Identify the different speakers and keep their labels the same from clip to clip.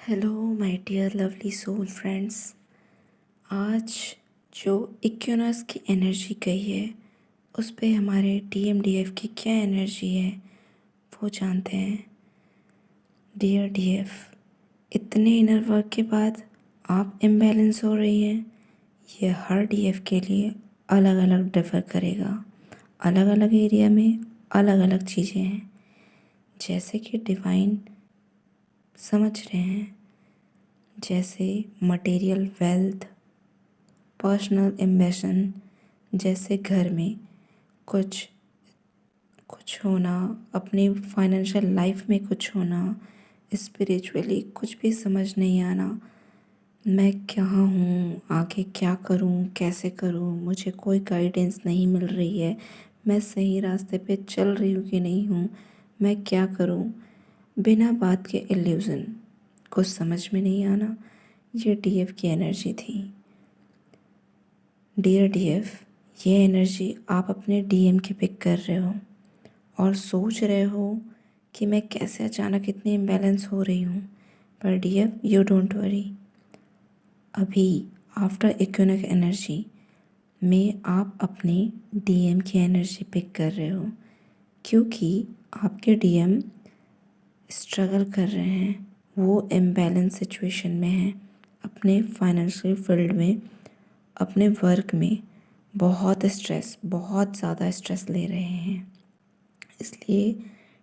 Speaker 1: Hello my dear lovely soul friends. आज जो equinox की एनर्जी गई है उस पे हमारे डीएफ की क्या एनर्जी है वो जानते हैं। डियर डीएफ, इतने इनर वर्क के बाद आप इम्बैलेंस हो रही हैं। ये हर डीएफ के लिए अलग अलग डिफ़र करेगा। अलग अलग एरिया में अलग अलग चीज़ें हैं, जैसे कि डिवाइन समझ रहे हैं, जैसे मटेरियल वेल्थ, पर्सनल एम्बिशन, जैसे घर में कुछ कुछ होना, अपनी फाइनेंशियल लाइफ में कुछ होना, स्पिरिचुअली कुछ भी समझ नहीं आना। मैं क्या हूँ, आगे क्या करूँ, कैसे करूँ, मुझे कोई गाइडेंस नहीं मिल रही है। मैं सही रास्ते पे चल रही हूँ कि नहीं हूँ, मैं क्या करूँ, बिना बात के इल्यूज़न, कुछ समझ में नहीं आना। ये डीएफ की एनर्जी थी। डियर डीएफ, ये एनर्जी आप अपने डीएम की पिक कर रहे हो और सोच रहे हो कि मैं कैसे अचानक इतनी इम्बैलेंस हो रही हूँ। पर डीएफ, यू डोंट वरी। अभी आफ्टर इक्विनोक्स एनर्जी में आप अपने डीएम की एनर्जी पिक कर रहे हो, क्योंकि आपके डीएम स्ट्रगल कर रहे हैं। वो इम्बैलेंस सिचुएशन में हैं, अपने फाइनेंशियल फील्ड में, अपने वर्क में बहुत ज़्यादा स्ट्रेस ले रहे हैं। इसलिए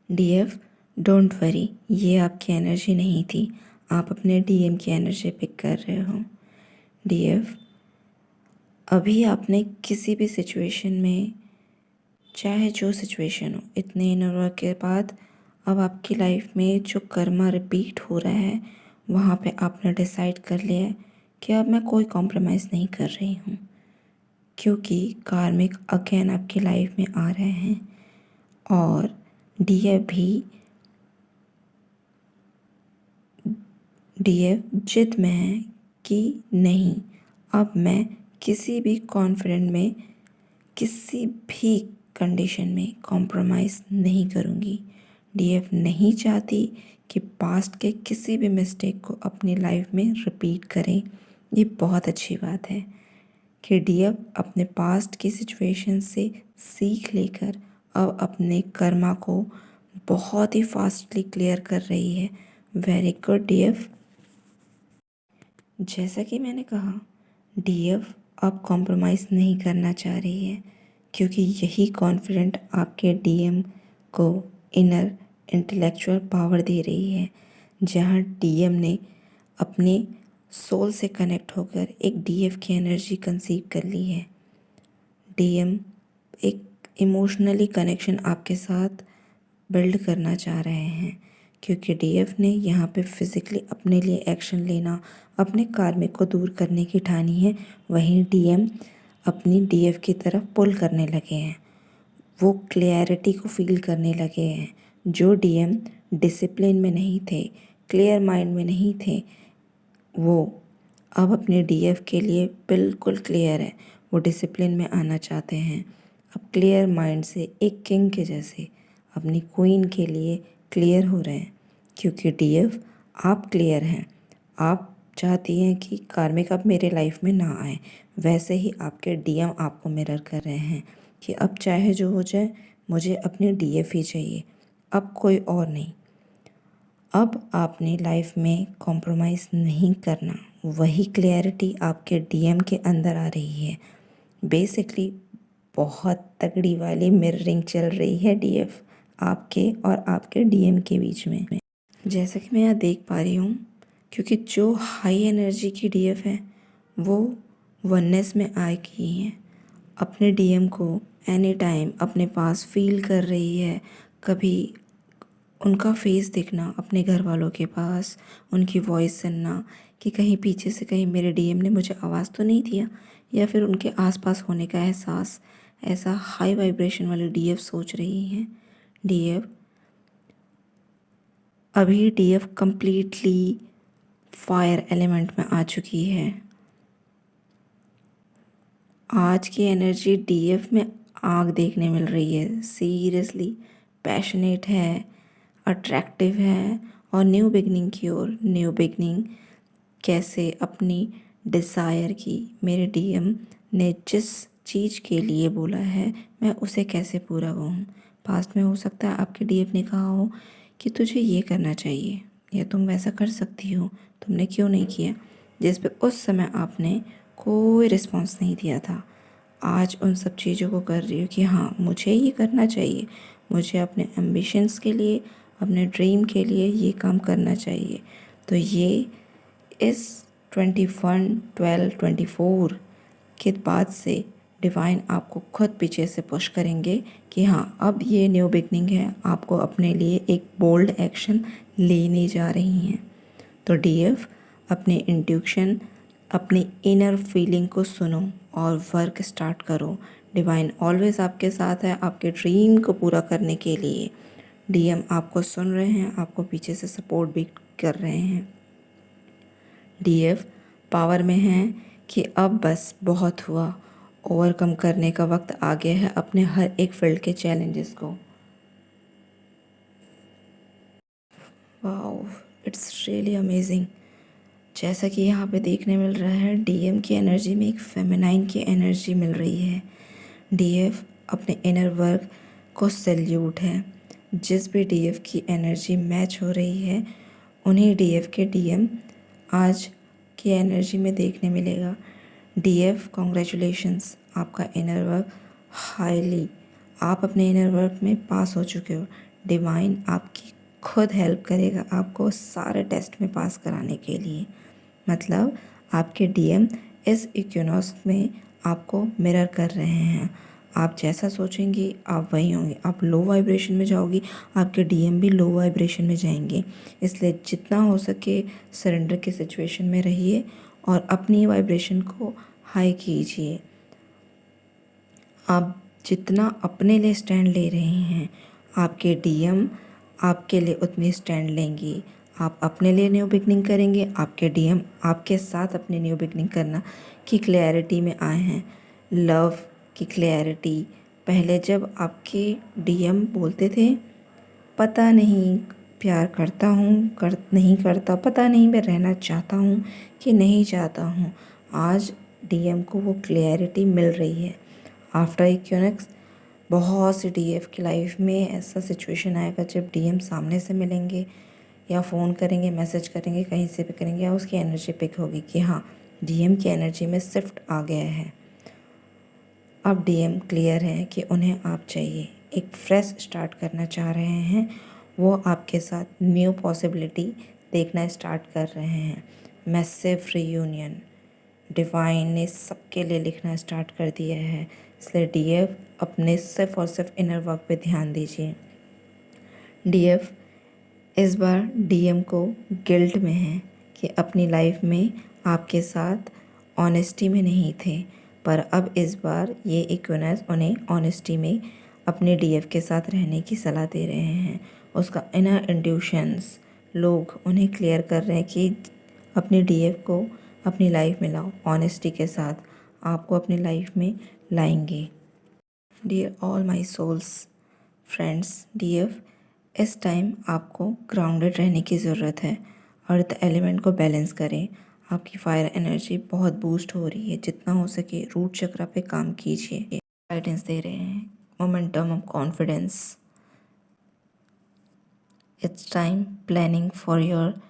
Speaker 1: डीएफ, डोंट वरी, ये आपकी एनर्जी नहीं थी, आप अपने डीएम की एनर्जी पिक कर रहे हो। डीएफ, अभी आपने किसी भी सिचुएशन में, चाहे जो सिचुएशन हो, इतने इनर वर्क के बाद अब आपकी लाइफ में जो कर्मा रिपीट हो रहा है, वहाँ पे आपने डिसाइड कर लिया है कि अब मैं कोई कॉम्प्रोमाइज़ नहीं कर रही हूँ, क्योंकि कार्मिक अगेन आपकी लाइफ में आ रहे हैं। और डीएफ जिद में है कि नहीं, अब मैं किसी भी कॉन्फिडेंट में, किसी भी कंडीशन में कॉम्प्रोमाइज़ नहीं करूँगी। डीएफ नहीं चाहती कि पास्ट के किसी भी मिस्टेक को अपनी लाइफ में रिपीट करें। ये बहुत अच्छी बात है कि डीएफ अपने पास्ट की सिचुएशन से सीख लेकर अब अपने कर्मा को बहुत ही फास्टली क्लियर कर रही है। Very good DF. जैसा कि मैंने कहा, डीएफ अब कॉम्प्रोमाइज़ नहीं करना चाह रही है, क्योंकि यही कॉन्फिडेंट आपके डीएम को इनर इंटेलेक्चुअल पावर दे रही है। जहाँ डीएम ने अपने सोल से कनेक्ट होकर एक डीएफ की एनर्जी कंसीव कर ली है। डीएम एक इमोशनली कनेक्शन आपके साथ बिल्ड करना चाह रहे हैं, क्योंकि डीएफ ने यहाँ पे फिज़िकली अपने लिए एक्शन लेना, अपने कार्मिक को दूर करने की ठानी है। वहीं डीएम अपनी डीएफ की तरफ पुल करने लगे हैं, वो क्लियरिटी को फील करने लगे हैं। जो डीएम डिसिप्लिन में नहीं थे, क्लियर माइंड में नहीं थे, वो अब अपने डीएफ के लिए बिल्कुल क्लियर है। वो डिसिप्लिन में आना चाहते हैं, अब क्लियर माइंड से एक किंग के जैसे अपनी क्वीन के लिए क्लियर हो रहे हैं, क्योंकि डीएफ आप क्लियर हैं। आप चाहती हैं कि कार्मिक अब मेरे लाइफ में ना आए, वैसे ही आपके डीएम आपको मिरर कर रहे हैं कि अब चाहे जो हो जाए, मुझे अपनी डीएफ ही चाहिए, अब कोई और नहीं। अब आपने लाइफ में कॉम्प्रोमाइज़ नहीं करना, वही क्लैरिटी आपके डीएम के अंदर आ रही है। बेसिकली बहुत तगड़ी वाली मिररिंग चल रही है डीएफ आपके और आपके डीएम के बीच में, जैसा कि मैं यहाँ देख पा रही हूँ। क्योंकि जो हाई एनर्जी की डीएफ है वो वननेस में आएगी है, अपने डीएम को एनी टाइम अपने पास फील कर रही है। कभी उनका फेस दिखना अपने घर वालों के पास, उनकी वॉइस सुनना कि कहीं पीछे से कहीं मेरे डीएम ने मुझे आवाज़ तो नहीं दिया, या फिर उनके आसपास होने का एहसास। ऐसा हाई वाइब्रेशन वाली डीएफ सोच रही हैं। डीएफ अभी डीएफ कंप्लीटली फायर एलिमेंट में आ चुकी है। आज की एनर्जी डीएफ में आग देखने मिल रही है। सीरियसली पैशनेट है, अट्रैक्टिव है और न्यू बिगनिंग की ओर। न्यू बिगनिंग कैसे अपनी डिज़ायर की, मेरे डीएम ने जिस चीज़ के लिए बोला है मैं उसे कैसे पूरा करूँ। पास्ट में हो सकता है आपके डीएम ने कहा हो कि तुझे ये करना चाहिए या तुम वैसा कर सकती हो, तुमने क्यों नहीं किया, जिस पे उस समय आपने कोई रिस्पॉन्स नहीं दिया था। आज उन सब चीज़ों को कर रही हो कि हाँ मुझे ये करना चाहिए, मुझे अपने एम्बिशंस के लिए, अपने ड्रीम के लिए ये काम करना चाहिए। तो ये इस 21/12/24 के बाद से डिवाइन आपको खुद पीछे से पुश करेंगे कि हाँ अब ये न्यू बिगनिंग है, आपको अपने लिए एक बोल्ड एक्शन लेने जा रही हैं। तो डीएफ अपने इंट्यूशन, अपनी इनर फीलिंग को सुनो और वर्क स्टार्ट करो। डिवाइन ऑलवेज आपके साथ है आपके ड्रीम को पूरा करने के लिए। डीएम आपको सुन रहे हैं, आपको पीछे से सपोर्ट भी कर रहे हैं। डीएफ पावर में हैं कि अब बस बहुत हुआ, ओवरकम करने का वक्त आ गया है अपने हर एक फील्ड के चैलेंजेस को। Wow, it's really amazing. जैसा कि यहाँ पे देखने मिल रहा है डीएम की एनर्जी में एक फेमिनाइन की एनर्जी मिल रही है। डीएफ अपने इनर वर्क को सैल्यूट है। जिस भी डीएफ की एनर्जी मैच हो रही है उन्हीं डीएफ के डीएम आज की एनर्जी में देखने मिलेगा। डीएफ कॉन्ग्रेचुलेशंस, आपका इनर वर्क हाईली, आप अपने इनर वर्क में पास हो चुके हो। डिवाइन आपकी खुद हेल्प करेगा आपको सारे टेस्ट में पास कराने के लिए। मतलब आपके डीएम इस इक्विनॉक्स में आपको मिरर कर रहे हैं। आप जैसा सोचेंगी आप वही होंगे। आप लो वाइब्रेशन में जाओगी, आपके डीएम भी लो वाइब्रेशन में जाएंगे। इसलिए जितना हो सके सरेंडर की सिचुएशन में रहिए और अपनी वाइब्रेशन को हाई कीजिए। आप जितना अपने लिए स्टैंड ले रहे हैं आपके डीएम आपके लिए उतनी स्टैंड लेंगी। आप अपने लिए न्यू बिगनिंग करेंगे, आपके डीएम आपके साथ अपनी न्यू बिगनिंग करना की क्लैरिटी में आए हैं। लव की क्लैरिटी, पहले जब आपके डीएम बोलते थे पता नहीं प्यार करता हूँ नहीं करता, पता नहीं मैं रहना चाहता हूँ कि नहीं चाहता हूँ, आज डीएम को वो क्लैरिटी मिल रही है। आफ्टर इक्विनॉक्स बहुत सी डीएफ की लाइफ में ऐसा सिचुएशन आएगा जब डीएम सामने से मिलेंगे या फ़ोन करेंगे, मैसेज करेंगे, कहीं से भी करेंगे या उसकी एनर्जी पिक होगी कि हाँ डीएम की एनर्जी में शिफ्ट आ गया है। अब डीएम क्लियर है कि उन्हें आप चाहिए, एक फ्रेश स्टार्ट करना चाह रहे हैं। वो आपके साथ न्यू पॉसिबिलिटी देखना स्टार्ट कर रहे हैं। मैसिव रीयूनियन डिवाइन ने सबके लिए लिखना स्टार्ट कर दिया है। इसलिए डीएफ अपने सिर्फ और सिर्फ इनर वर्क पे ध्यान दीजिए। डीएफ इस बार डीएम को गिल्ट में है कि अपनी लाइफ में आपके साथ ऑनेस्टी में नहीं थे, पर अब इस बार ये इक्विनॉक्स उन्हें ऑनेस्टी में अपने डीएफ के साथ रहने की सलाह दे रहे हैं। उसका इनर इंट्यूशंस लोग उन्हें क्लियर कर रहे हैं कि अपने डीएफ को अपनी लाइफ में लाओ, ऑनेस्टी के साथ आपको अपनी लाइफ में लाएंगे। Dear all my souls friends, डीएफ इस टाइम आपको ग्राउंडेड रहने की ज़रूरत है। अर्थ एलिमेंट को बैलेंस करें। आपकी फायर एनर्जी बहुत बूस्ट हो रही है, जितना हो सके रूट चक्र पे काम कीजिए। गाइडेंस दे रहे हैं, momentum of confidence. It's time planning for your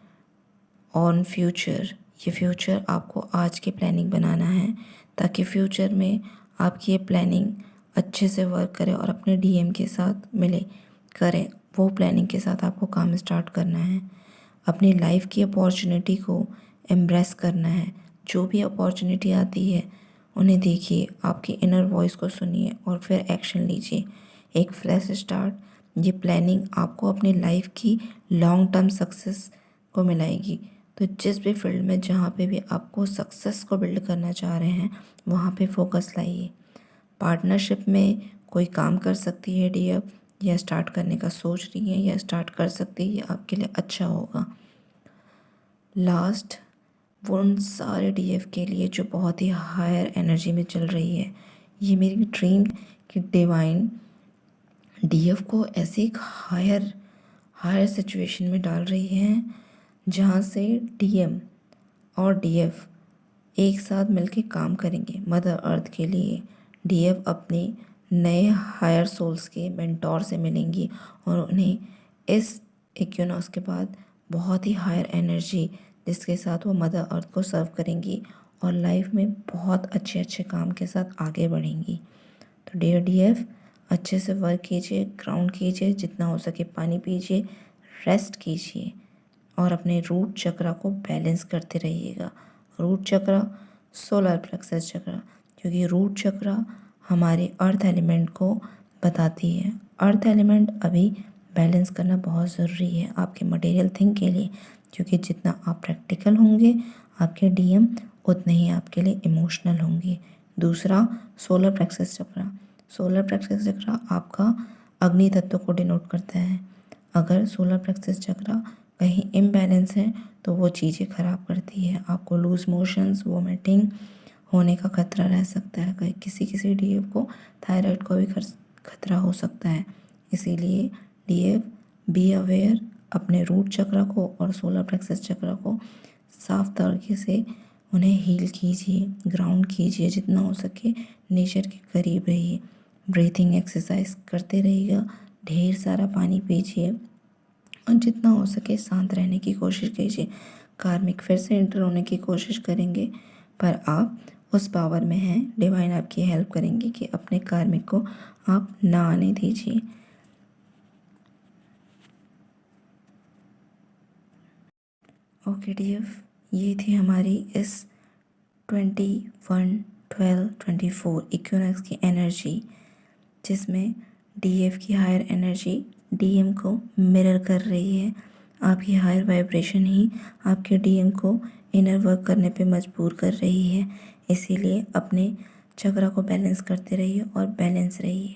Speaker 1: on future. ये फ्यूचर आपको आज की प्लानिंग बनाना है ताकि फ्यूचर में आपकी ये प्लानिंग अच्छे से वर्क करे और अपने डीएम के साथ मिले करें। वो प्लानिंग के साथ आपको काम स्टार्ट करना है। अपनी लाइफ की अपॉर्चुनिटी को एम्ब्रेस करना है। जो भी अपॉर्चुनिटी आती है उन्हें देखिए, आपकी इनर वॉइस को सुनिए और फिर एक्शन लीजिए। एक फ्रेश स्टार्ट, ये प्लानिंग आपको अपनी लाइफ की लॉन्ग टर्म सक्सेस को मिलाएगी। तो जिस भी फील्ड में जहाँ पे भी आपको सक्सेस को बिल्ड करना चाह रहे हैं वहाँ पे फोकस लाइए। पार्टनरशिप में कोई काम कर सकती है डीएफ, या स्टार्ट करने का सोच रही है या स्टार्ट कर सकती है, ये आपके लिए अच्छा होगा। लास्ट, वो उन सारे डीएफ के लिए जो बहुत ही हायर एनर्जी में चल रही है, ये मेरी ड्रीम कि डिवाइन डीएफ को ऐसे एक हायर सिचुएशन में डाल रही हैं, जहाँ से डीएम और डीएफ एक साथ मिलके काम करेंगे मदर अर्थ के लिए। डीएफ अपने नए हायर सोल्स के मेंटोर से मिलेंगी और उन्हें इस इक्विनॉक्स के बाद बहुत ही हायर एनर्जी जिसके साथ वो मदर अर्थ को सर्व करेंगी और लाइफ में बहुत अच्छे अच्छे काम के साथ आगे बढ़ेंगी। तो डियर डीएफ, अच्छे से वर्क कीजिए, ग्राउंड कीजिए, जितना हो सके पानी पीजिए, रेस्ट कीजिए और अपने रूट चक्रा को बैलेंस करते रहिएगा। रूट चक्रा, सोलर प्लेक्सस चक्रा, क्योंकि रूट चक्रा हमारे अर्थ एलिमेंट को बताती है। अर्थ एलिमेंट अभी बैलेंस करना बहुत ज़रूरी है आपके मटेरियल थिंग के लिए, क्योंकि जितना आप प्रैक्टिकल होंगे आपके डीएम उतने ही आपके लिए इमोशनल होंगे। दूसरा, सोलर प्लेक्सस चक्रा। सोलर प्लेक्सस चक्रा आपका अग्नि तत्व को डिनोट करता है। अगर सोलर प्लेक्सस चक्रा कहीं इम्बैलेंस है तो वो चीज़ें ख़राब करती है, आपको लूज मोशंस, वोमिटिंग होने का खतरा रह सकता है। कहीं किसी किसी डीएफ को थायराइड को भी खतरा हो सकता है। इसीलिए डीएफ बी अवेयर, अपने रूट चक्र को और सोलर प्लेक्सस चक्र को साफ तरीके से उन्हें हील कीजिए, ग्राउंड कीजिए, जितना हो सके नेचर के करीब रहिए, ब्रीथिंग एक्सरसाइज करते रहिएगा, ढेर सारा पानी पीजिए और जितना हो सके शांत रहने की कोशिश कीजिए। कार्मिक फिर से एंटर होने की कोशिश करेंगे, पर आप उस पावर में हैं, डिवाइन आपकी हेल्प करेंगे कि अपने कार्मिक को आप ना आने दीजिए। ओके डीएफ, ये थी हमारी इस 21/12/24 इक्विनॉक्स की एनर्जी, जिसमें डीएफ की हायर एनर्जी डीएम को मिरर कर रही है। आपकी हायर वाइब्रेशन ही आपके डीएम को इनर वर्क करने पे मजबूर कर रही है। इसीलिए अपने चक्र को बैलेंस करते रहिए और बैलेंस रहिए।